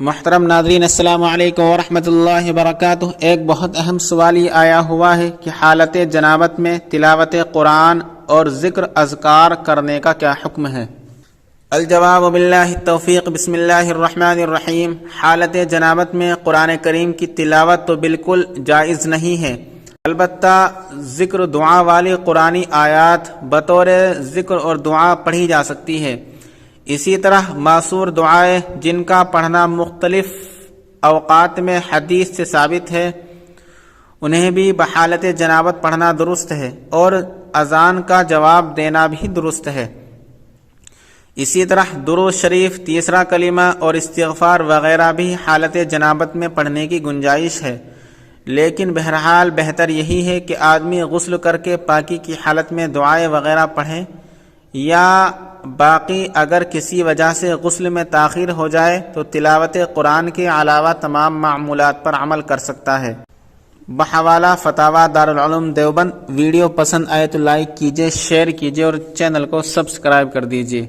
محترم ناظرین، السلام علیکم ورحمۃ اللہ وبرکاتہ۔ ایک بہت اہم سوال یہ آیا ہوا ہے کہ حالت جنابت میں تلاوت قرآن اور ذکر اذکار کرنے کا کیا حکم ہے؟ الجواب باللہ التوفیق۔ بسم اللہ الرحمن الرحیم۔ حالت جنابت میں قرآن کریم کی تلاوت تو بالکل جائز نہیں ہے، البتہ ذکر دعا والی قرآنی آیات بطور ذکر اور دعا پڑھی جا سکتی ہے۔ اسی طرح معصور دعائیں جن کا پڑھنا مختلف اوقات میں حدیث سے ثابت ہے، انہیں بھی بحالت جنابت پڑھنا درست ہے، اور اذان کا جواب دینا بھی درست ہے۔ اسی طرح درود شریف، تیسرا کلمہ اور استغفار وغیرہ بھی حالت جنابت میں پڑھنے کی گنجائش ہے، لیکن بہرحال بہتر یہی ہے کہ آدمی غسل کر کے پاکی کی حالت میں دعائیں وغیرہ پڑھے، یا باقی اگر کسی وجہ سے غسل میں تاخیر ہو جائے تو تلاوت قرآن کے علاوہ تمام معمولات پر عمل کر سکتا ہے۔ بحوالہ فتاوی دارالعلوم دیوبند۔ ویڈیو پسند آئے تو لائک کیجیے، شیئر کیجیے اور چینل کو سبسکرائب کر دیجیے۔